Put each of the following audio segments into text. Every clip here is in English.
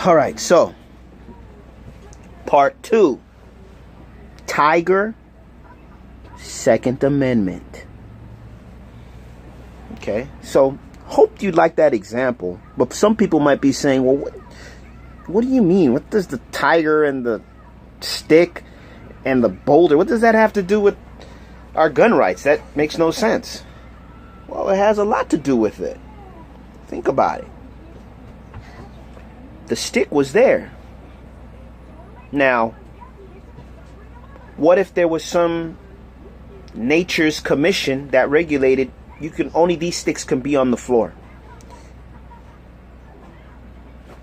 All right, so part 2, Tiger, Second Amendment. Okay, so hope you like that example, but some people might be saying, well, what do you mean? What does the tiger and the stick and the boulder, what does that have to do with our gun rights? That makes no sense. Well, it has a lot to do with it. Think about it. The stick was there. Now, what if there was some nature's commission that regulated these sticks can be on the floor?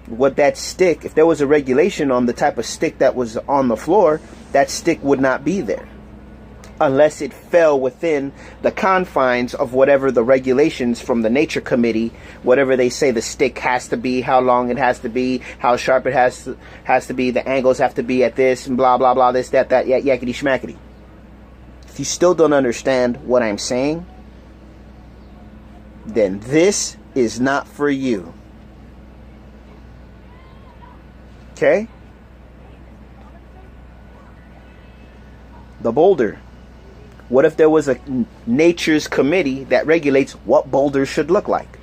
What that stick, if there was a regulation on the type of stick that was on the floor, that stick would not be there unless it fell within the confines of whatever the regulations from the nature committee, whatever they say the stick has to be, how long it has to be, how sharp it has to be, the angles have to be at this, and blah blah blah, this, that, yakety schmackety. If you still don't understand what I'm saying, then this is not for you. Okay? The boulder. What if there was a nature's committee that regulates what boulders should look like?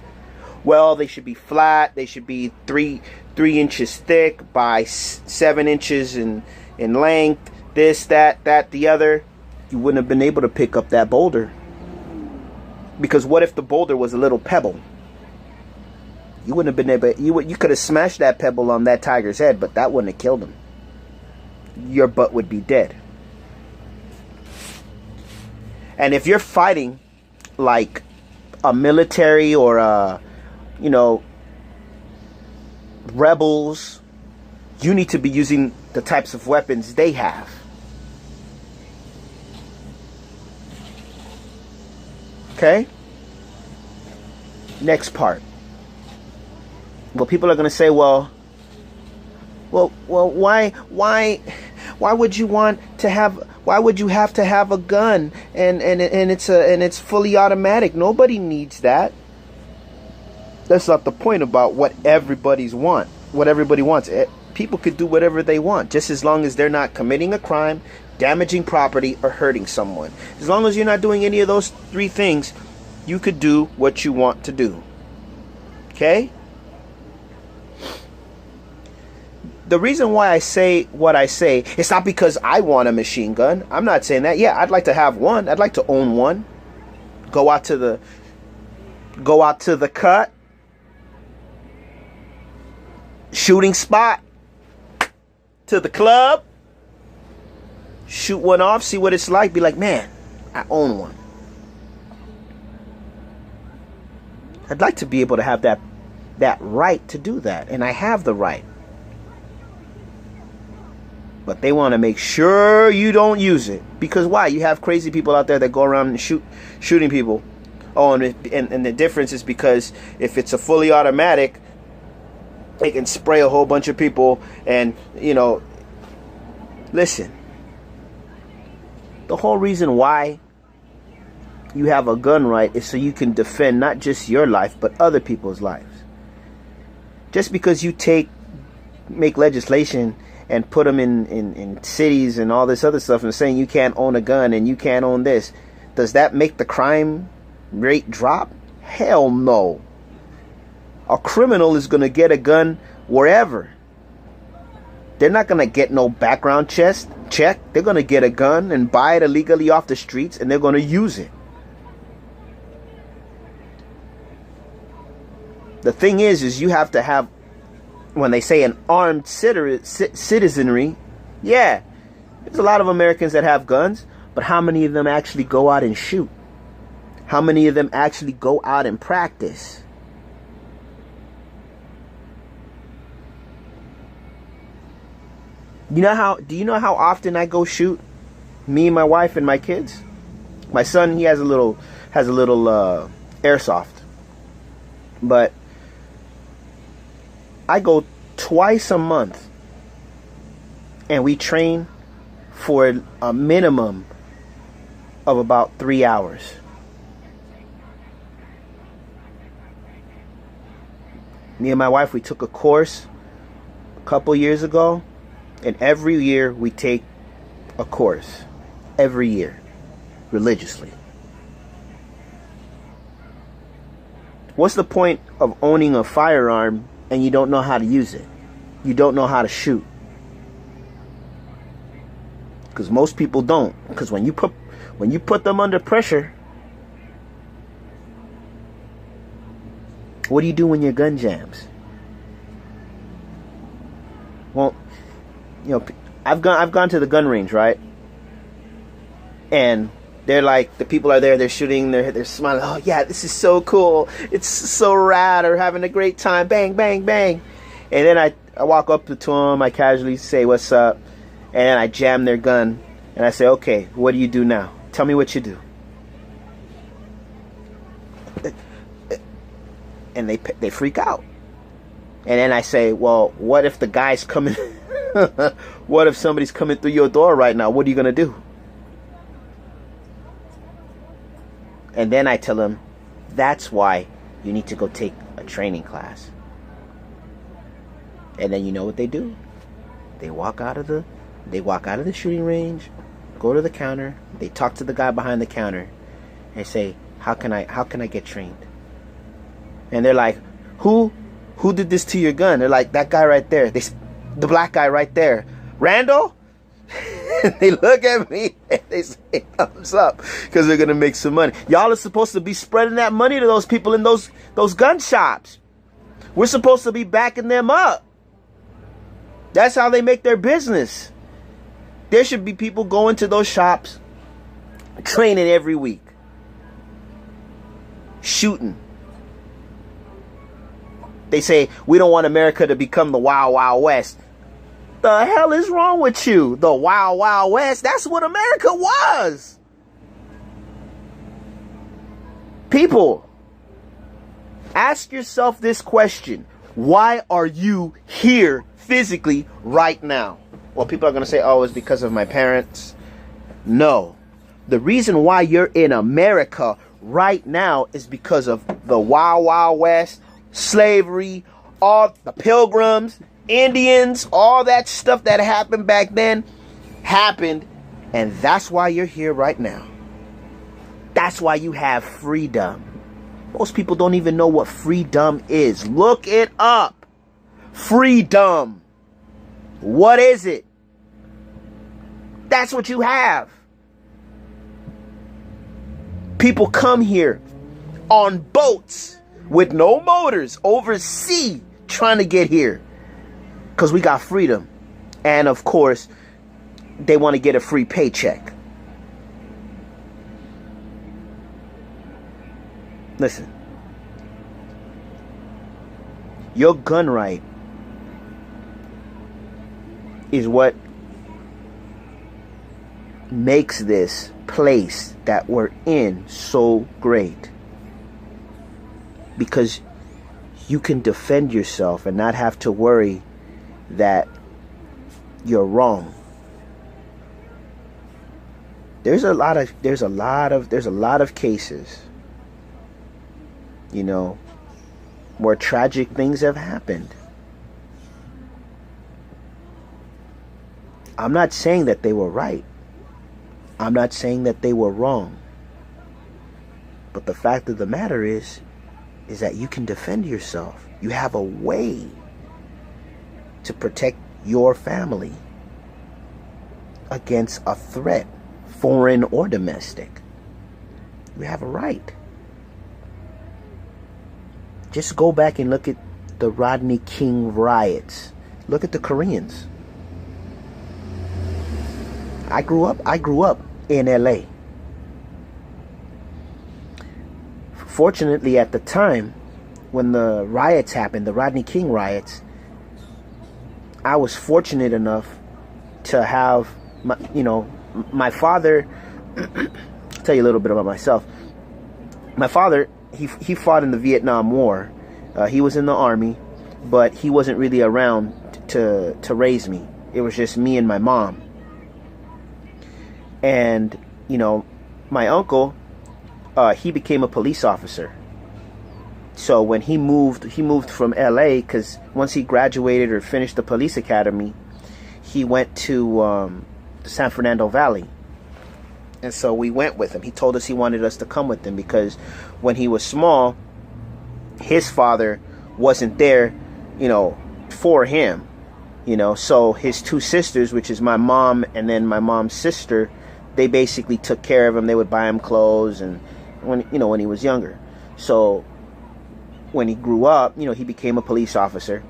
Well, they should be flat. They should be 3 inches thick by 7 inches in length. This, that, the other. You wouldn't have been able to pick up that boulder. Because what if the boulder was a little pebble? You wouldn't have been able. You could have smashed that pebble on that tiger's head, but that wouldn't have killed him. Your butt would be dead. And if you're fighting like a military or rebels, you need to be using the types of weapons they have. Okay? Next part. Well, people are going to say, well, why would you have to have a gun and it's fully automatic? Nobody needs that. That's not the point about what everybody wants. People could do whatever they want, just as long as they're not committing a crime, damaging property, or hurting someone. As long as you're not doing any of those 3 things, you could do what you want to do. Okay? The reason why I say what I say, it's not because I want a machine gun. I'm not saying that. Yeah, I'd like to have one. I'd like to own one. Go out to the cut. Shooting spot. To the club. Shoot one off, see what it's like. Be like, man, I own one. I'd like to be able to have that right to do that. And I have the right. But they want to make sure you don't use it. Because why? You have crazy people out there that go around and shooting people. Oh, and the difference is because if it's a fully automatic, they can spray a whole bunch of people. And, listen. The whole reason why you have a gun right is so you can defend not just your life, but other people's lives. Just because you make legislation and put them in cities and all this other stuff and saying you can't own a gun and you can't own this, does that make the crime rate drop? Hell no. A criminal is going to get a gun wherever. They're not going to get no background check. They're going to get a gun and buy it illegally off the streets, and they're going to use it. The thing is you have to have, when they say an armed citizenry, yeah, there's a lot of Americans that have guns, but how many of them actually go out and shoot? How many of them actually go out and practice? Do you know how often I go shoot? Me and my wife and my kids. My son, he has a little airsoft. But I go twice a month and we train for a minimum of about 3 hours. Me and my wife, we took a course a couple years ago, and every year we take a course. Every year. Religiously. What's the point of owning a firearm and you don't know how to use it? You don't know how to shoot. Because most people don't. Because when you put them under pressure, what do you do when your gun jams? Well, you know, I've gone to the gun range, right? And they're like, the people are there, they're shooting, they're smiling. Oh yeah, this is so cool. It's so rad. Or having a great time. Bang, bang, bang. And then I walk up to them. I casually say, "What's up?" And then I jam their gun. And I say, "Okay, what do you do now? Tell me what you do." And they freak out. And then I say, "Well, what if the guy's coming? What if somebody's coming through your door right now? What are you going to do?" And then I tell them, that's why you need to go take a training class. And then you know what they do? They walk out of the shooting range, go to the counter, they talk to the guy behind the counter, and say, how can I get trained? And they're like, who did this to your gun? They're like, that guy right there. The black guy right there. Randall? They look at me and they say thumbs up, because they're gonna make some money. Y'all are supposed to be spreading that money to those people in those gun shops. We're supposed to be backing them up. That's how they make their business. There should be people going to those shops, training every week, shooting. They say, we don't want America to become the Wild Wild West. The hell is wrong with you? The Wild Wild West? That's what America was. People, ask yourself this question. Why are you here physically right now? Well, people are going to say, oh, it's because of my parents. No. The reason why you're in America right now is because of the Wild Wild West, slavery, all the Pilgrims, Indians, all that stuff that happened back then happened, and that's why you're here right now. That's why you have freedom. Most people don't even know what freedom is. Look it up. Freedom. What is it? That's what you have. People come here on boats with no motors over sea trying to get here. Because we got freedom. And of course, they want to get a free paycheck. Listen. Your gun right is what makes this place that we're in so great. Because you can defend yourself and not have to worry that you're wrong. There's a lot of cases, you know, where tragic things have happened. I'm not saying that they were right. I'm not saying that they were wrong. But the fact of the matter is that you can defend yourself. You have a way to protect your family against a threat, foreign or domestic. You have a right. Just go back and look at the Rodney King riots. Look at the Koreans. I grew up in LA. Fortunately, at the time when the riots happened, the Rodney King riots, I was fortunate enough to have my father. I'll tell you a little bit about myself. My father, he fought in the Vietnam War. He was in the army, but he wasn't really around to raise me. It was just me and my mom. And my uncle, he became a police officer. So when he moved from LA, because once he graduated or finished the police academy, he went to the San Fernando Valley. And so we went with him. He told us he wanted us to come with him because when he was small, his father wasn't there, for him, So his two sisters, which is my mom and then my mom's sister, they basically took care of him. They would buy him clothes and when he was younger. So when he grew up, he became a police officer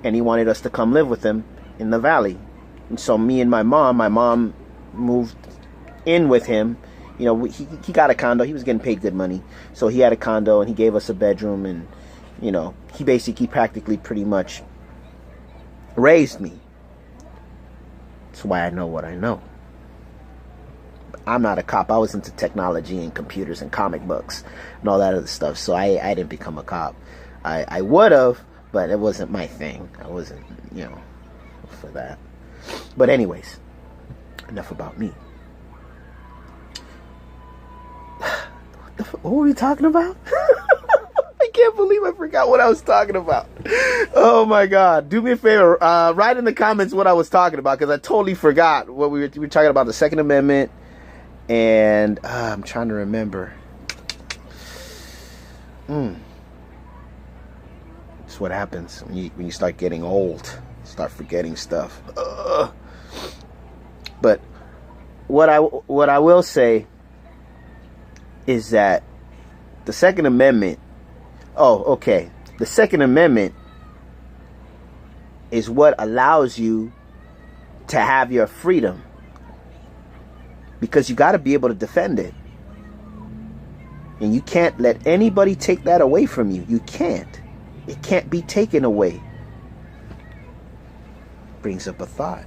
and he wanted us to come live with him in the valley. And so me and my mom moved in with him. He got a condo. He was getting paid good money. So he had a condo and he gave us a bedroom and, he practically pretty much raised me. That's why I know what I know. I'm not a cop. I was into technology and computers and comic books and all that other stuff. So I didn't become a cop. I would have, but it wasn't my thing. I wasn't, for that. But anyways, enough about me. What were we talking about? I can't believe I forgot what I was talking about. Oh my God. Do me a favor. Write in the comments what I was talking about because I totally forgot what we were talking about. The Second Amendment. And I'm trying to remember. That's what happens when you start getting old. Start forgetting stuff. But what I will say is that the Second Amendment. The Second Amendment is what allows you to have your freedom. Because you got to be able to defend it. And you can't let anybody take that away from you. You can't. It can't be taken away. Brings up a thought.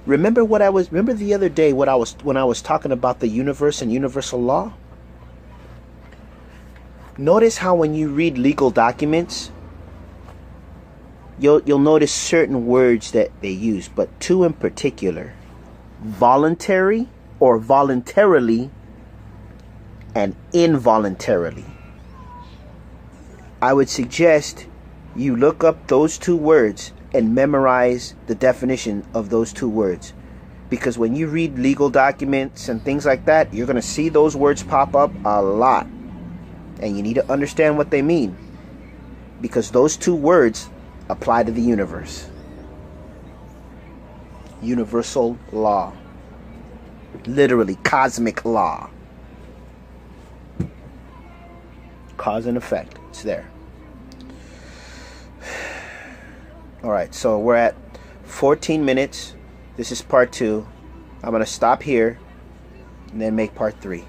Remember the other day when I was talking about the universe and universal law? Notice how when you read legal documents, you'll notice certain words that they use, but two in particular. Voluntary or voluntarily and involuntarily. I would suggest you look up those two words and memorize the definition of those two words. Because when you read legal documents and things like that, you're going to see those words pop up a lot. And you need to understand what they mean. Because those two words apply to the universe. Universal law. Literally, cosmic law. Cause and effect. It's there. Alright, so we're at 14 minutes. This is part 2. I'm going to stop here and then make part 3.